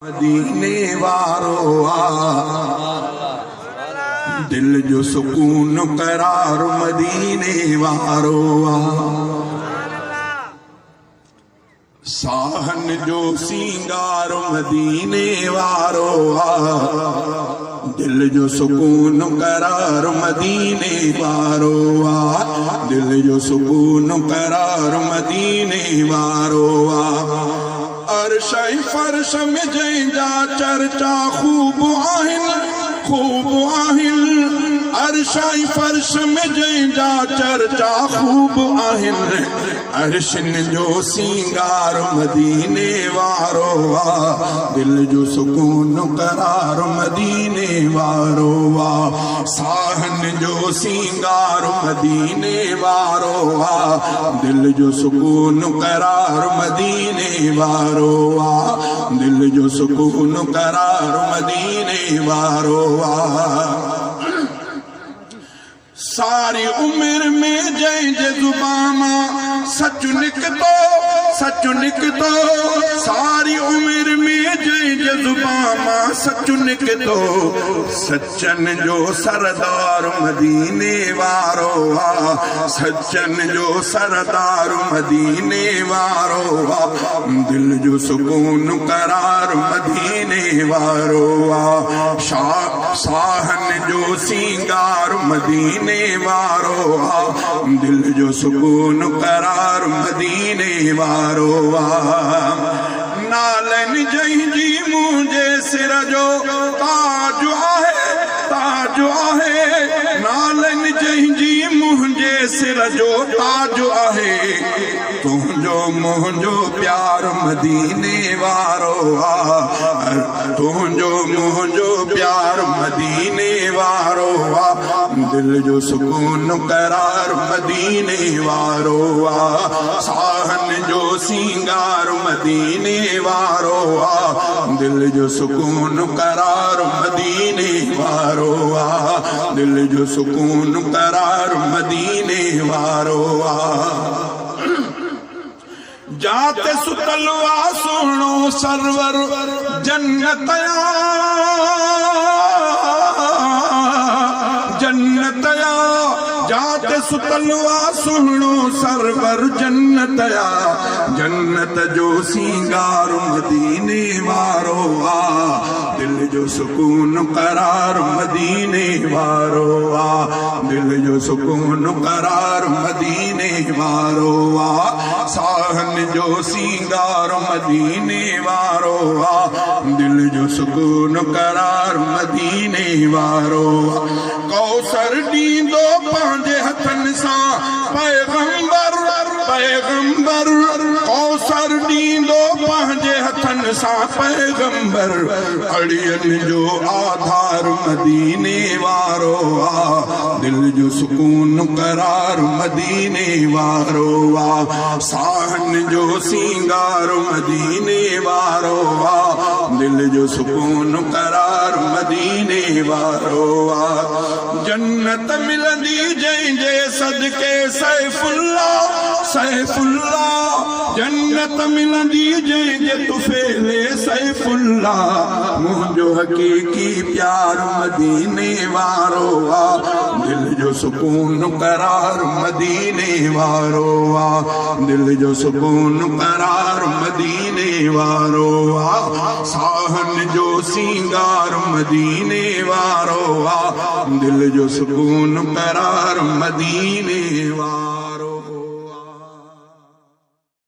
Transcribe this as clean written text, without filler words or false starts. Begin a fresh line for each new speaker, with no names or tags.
मदीने वारो दिल जो सुकून करार मदीने वारो साहन जो सिंगार मदीने वारो दिल जो सुकून करार मदीने वारो दिल जो सुकून करार मदीने वारो अर्श फर्श में जंहिंजा चर्चा खूब आहिनि अर्श फर्श में जंहिंजा चर्चा खूब आहिनि अर्शन जो सिंगार मदीने वारो दिल जो सुकून करार मदीने वारो साहन जो सिंगार मदीने वारो दिल जो सुकून करार मदीने वारो दिल जो सुकून करार मदीने वारो सारी उम्र में जंहिंजे ज़ुबान सच निकतो सारी उम्र में जंहिंजे ज़ुबान सच निकतो सच्चन जो सरदार मदीने वारो सच्चन जो सरदार मदीने वारो दिल जो सुकून करार मदीने वारो साहन जो सिंगार मदीने वारो दिल जो सुकून करार मदीने वारो नालन जंहिंजी मुंहिंजे सिर जो ताज आहे नालन जंहिंजी मुंहिंजे सिर जो ताज आहे तुंहिंजो मुंहिंजो प्यार मदीने वारो तुंहिंजो मुंहिंजो प्यार मदीने वारो दिल जो सुकून करार मदीने वारो साहन जो सिंगार मदीने वारो दिल जो सुकून करार मदीने वारो दिल जो सुकून करार मदीने वारो जाते सुतलवा सुनो सरवर जन्नतया जाते सुतलवा सुनो सरवर जन्नतया जन्नत जो सिंगार मदीने वारो दिल जो सुकून करार मदीने वारो दिल जो सुकून करार मदीने वारो साहन जो सिंगार मदीने वारो दिल जो सुकून करार मदीने वारो कौसर ॾींदो पंहिंजे हथनि सां पैगंबर कौसर ॾींदो पंहिंजे हथनि सां पैगंबर अड़ियनि जो आधार मदीने वारो दिल जो सुकून करार मदीने वारो साहन जो सिंगार मदीने वारो दिल जो सुकून करार मदीने वारो जन्नत मिलंदी जंहिंजे सदके सैफुल्ला जन्नत मिलंदी जंहिंजे तुफ़ेले सैफुल्ला मुंहिंजो हक़ीक़ी प्यार मदीने वारो दिल जो सुकून करार मदीने वारो दिल जो सुकून करार मदीने वारो साहन जो सिंगार मदीने वारो दिल जो सुकून करार मदीने वारो।